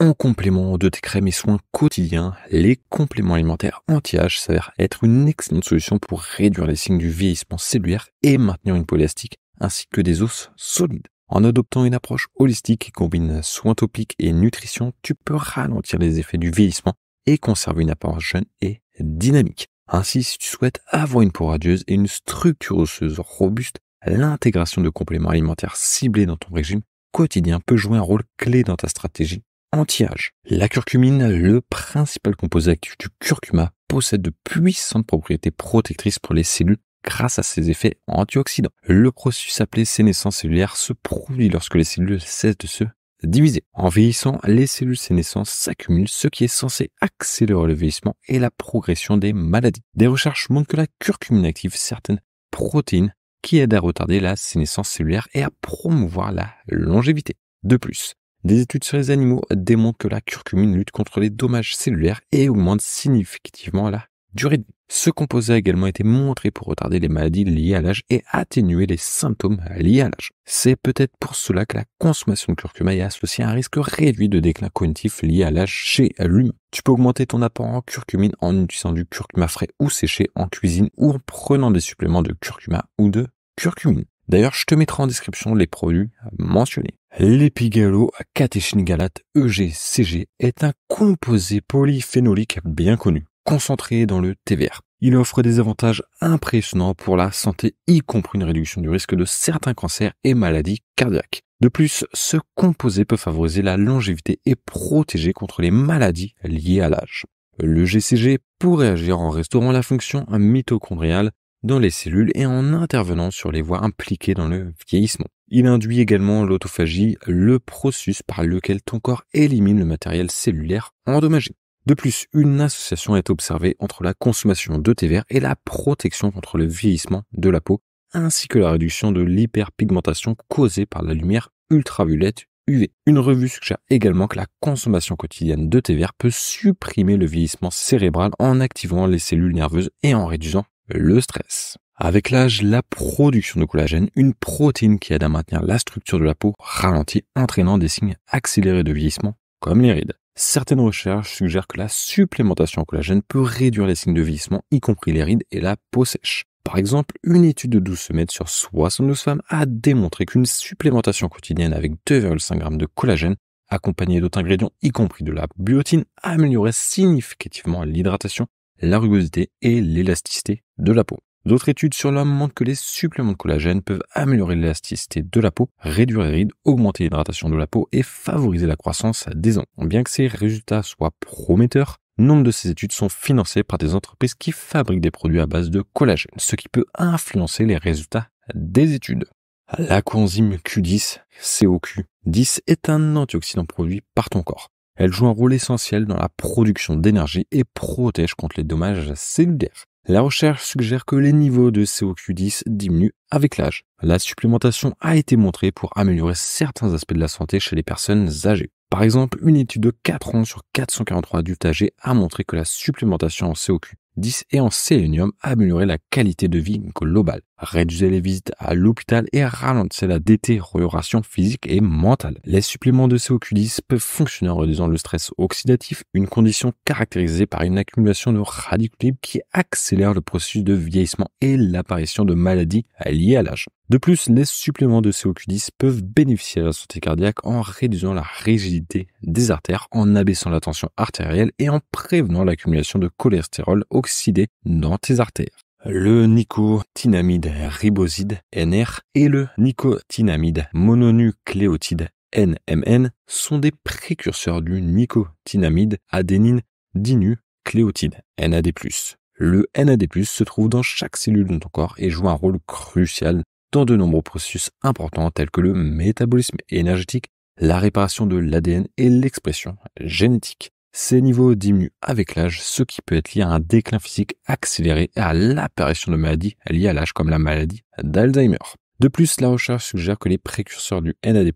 En complément de tes crèmes et soins quotidiens, les compléments alimentaires anti-âge s'avèrent être une excellente solution pour réduire les signes du vieillissement cellulaire et maintenir une peau élastique ainsi que des os solides. En adoptant une approche holistique qui combine soins topiques et nutrition, tu peux ralentir les effets du vieillissement et conserver une apparence jeune et dynamique. Ainsi, si tu souhaites avoir une peau radieuse et une structure osseuse robuste, l'intégration de compléments alimentaires ciblés dans ton régime quotidien peut jouer un rôle clé dans ta stratégie anti-âge. La curcumine, le principal composé actif du curcuma, possède de puissantes propriétés protectrices pour les cellules grâce à ses effets antioxydants. Le processus appelé sénescence cellulaire se produit lorsque les cellules cessent de se diviser. En vieillissant, les cellules sénescentes s'accumulent, ce qui est censé accélérer le vieillissement et la progression des maladies. Des recherches montrent que la curcumine active certaines protéines qui aident à retarder la sénescence cellulaire et à promouvoir la longévité. De plus, des études sur les animaux démontrent que la curcumine lutte contre les dommages cellulaires et augmente significativement la durée de vie. Ce composé a également été montré pour retarder les maladies liées à l'âge et atténuer les symptômes liés à l'âge. C'est peut-être pour cela que la consommation de curcuma est associée à un risque réduit de déclin cognitif lié à l'âge chez l'humain. Tu peux augmenter ton apport en curcumine en utilisant du curcuma frais ou séché en cuisine ou en prenant des suppléments de curcuma ou de curcumine. D'ailleurs, je te mettrai en description les produits mentionnés. L'épigalo-catéchine-galate EGCG est un composé polyphénolique bien connu, concentré dans le thé vert. Il offre des avantages impressionnants pour la santé, y compris une réduction du risque de certains cancers et maladies cardiaques. De plus, ce composé peut favoriser la longévité et protéger contre les maladies liées à l'âge. Le GCG pourrait agir en restaurant la fonction mitochondriale dans les cellules et en intervenant sur les voies impliquées dans le vieillissement. Il induit également l'autophagie, le processus par lequel ton corps élimine le matériel cellulaire endommagé. De plus, une association est observée entre la consommation de thé vert et la protection contre le vieillissement de la peau, ainsi que la réduction de l'hyperpigmentation causée par la lumière ultraviolette UV. Une revue suggère également que la consommation quotidienne de thé vert peut supprimer le vieillissement cérébral en activant les cellules nerveuses et en réduisant le stress. Avec l'âge, la production de collagène, une protéine qui aide à maintenir la structure de la peau, ralentit, entraînant des signes accélérés de vieillissement, comme les rides. Certaines recherches suggèrent que la supplémentation en collagène peut réduire les signes de vieillissement, y compris les rides et la peau sèche. Par exemple, une étude de 12 semaines sur 72 femmes a démontré qu'une supplémentation quotidienne avec 2,5 g de collagène, accompagnée d'autres ingrédients, y compris de la biotine, améliorait significativement l'hydratation, la rugosité et l'élasticité de la peau. D'autres études sur l'homme montrent que les suppléments de collagène peuvent améliorer l'élasticité de la peau, réduire les rides, augmenter l'hydratation de la peau et favoriser la croissance des ongles. Bien que ces résultats soient prometteurs, nombre de ces études sont financées par des entreprises qui fabriquent des produits à base de collagène, ce qui peut influencer les résultats des études. La coenzyme Q10, CoQ10, est un antioxydant produit par ton corps. Elle joue un rôle essentiel dans la production d'énergie et protège contre les dommages cellulaires. La recherche suggère que les niveaux de CoQ10 diminuent avec l'âge. La supplémentation a été montrée pour améliorer certains aspects de la santé chez les personnes âgées. Par exemple, une étude de 4 ans sur 443 adultes âgés a montré que la supplémentation en CoQ10 et en sélénium améliorait la qualité de vie globale, réduisait les visites à l'hôpital et ralentissait la détérioration physique et mentale. Les suppléments de CoQ10 peuvent fonctionner en réduisant le stress oxydatif, une condition caractérisée par une accumulation de radicaux libres qui accélère le processus de vieillissement et l'apparition de maladies liées à l'âge. De plus, les suppléments de CoQ10 peuvent bénéficier à la santé cardiaque en réduisant la rigidité des artères, en abaissant la tension artérielle et en prévenant l'accumulation de cholestérol oxydé dans tes artères. Le nicotinamide riboside NR et le nicotinamide mononucléotide NMN sont des précurseurs du nicotinamide adénine dinucléotide NAD+. Le NAD+, se trouve dans chaque cellule de ton corps et joue un rôle crucial dans de nombreux processus importants tels que le métabolisme énergétique, la réparation de l'ADN et l'expression génétique. Ces niveaux diminuent avec l'âge, ce qui peut être lié à un déclin physique accéléré et à l'apparition de maladies liées à l'âge comme la maladie d'Alzheimer. De plus, la recherche suggère que les précurseurs du NAD+,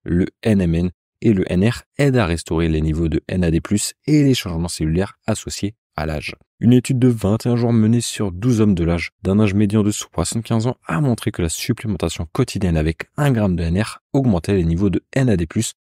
le NMN et le NR aident à restaurer les niveaux de NAD+, et les changements cellulaires associés à l'âge. Une étude de 21 jours menée sur 12 hommes de l'âge d'un âge médian de 75 ans a montré que la supplémentation quotidienne avec 1 g de NR augmentait les niveaux de NAD+,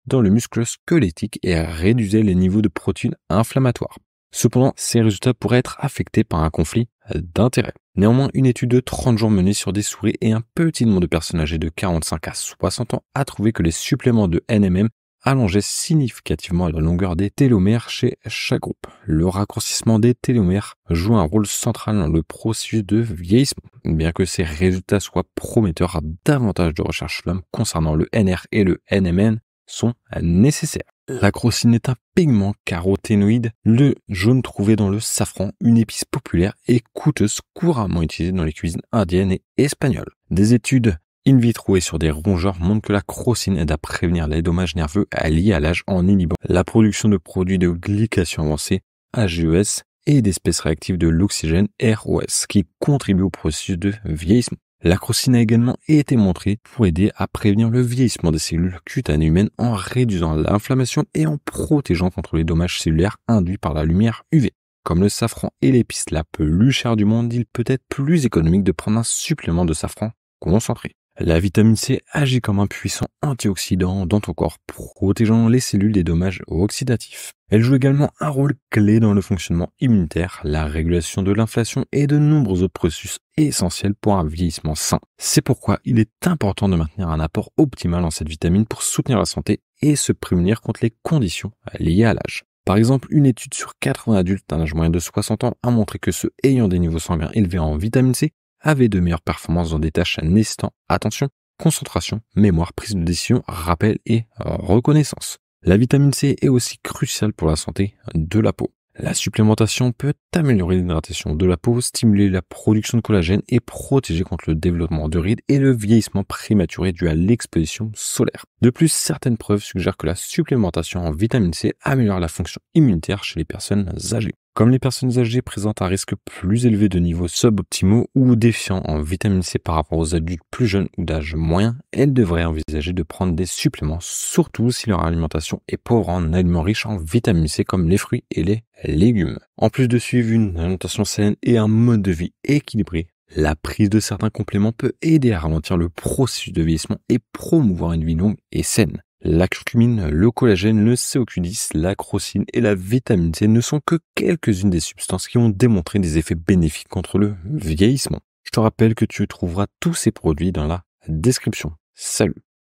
dans le muscle squelettique et réduisait les niveaux de protéines inflammatoires. Cependant, ces résultats pourraient être affectés par un conflit d'intérêts. Néanmoins, une étude de 30 jours menée sur des souris et un petit nombre de personnes âgées de 45 à 60 ans a trouvé que les suppléments de NMN allongeait significativement la longueur des télomères chez chaque groupe. Le raccourcissement des télomères joue un rôle central dans le processus de vieillissement. Bien que ces résultats soient prometteurs, davantage de recherches sur l'homme concernant le NR et le NMN sont nécessaires. La crocine est un pigment caroténoïde, le jaune trouvé dans le safran, une épice populaire et coûteuse couramment utilisée dans les cuisines indiennes et espagnoles. Des études in vitro et sur des rongeurs montrent que la crocine aide à prévenir les dommages nerveux liés à l'âge en inhibant la production de produits de glycation avancée, AGES, et d'espèces réactives de l'oxygène, ROS, qui contribuent au processus de vieillissement. La crocine a également été montrée pour aider à prévenir le vieillissement des cellules cutanées humaines en réduisant l'inflammation et en protégeant contre les dommages cellulaires induits par la lumière UV. Comme le safran est l'épice la plus chère du monde, il peut être plus économique de prendre un supplément de safran concentré. La vitamine C agit comme un puissant antioxydant dans ton corps, protégeant les cellules des dommages oxydatifs. Elle joue également un rôle clé dans le fonctionnement immunitaire, la régulation de l'inflation et de nombreux autres processus essentiels pour un vieillissement sain. C'est pourquoi il est important de maintenir un apport optimal en cette vitamine pour soutenir la santé et se prémunir contre les conditions liées à l'âge. Par exemple, une étude sur 80 adultes d'un âge moyen de 60 ans a montré que ceux ayant des niveaux sanguins élevés en vitamine C avaient de meilleures performances dans des tâches nécessitant attention, concentration, mémoire, prise de décision, rappel et reconnaissance. La vitamine C est aussi cruciale pour la santé de la peau. La supplémentation peut améliorer l'hydratation de la peau, stimuler la production de collagène et protéger contre le développement de rides et le vieillissement prématuré dû à l'exposition solaire. De plus, certaines preuves suggèrent que la supplémentation en vitamine C améliore la fonction immunitaire chez les personnes âgées. Comme les personnes âgées présentent un risque plus élevé de niveaux suboptimaux ou défiants en vitamine C par rapport aux adultes plus jeunes ou d'âge moyen, elles devraient envisager de prendre des suppléments, surtout si leur alimentation est pauvre en aliments riches en vitamine C comme les fruits et les légumes. En plus de suivre une alimentation saine et un mode de vie équilibré, la prise de certains compléments peut aider à ralentir le processus de vieillissement et promouvoir une vie longue et saine. La curcumine, le collagène, le CoQ10, la crocine et la vitamine C ne sont que quelques-unes des substances qui ont démontré des effets bénéfiques contre le vieillissement. Je te rappelle que tu trouveras tous ces produits dans la description. Salut!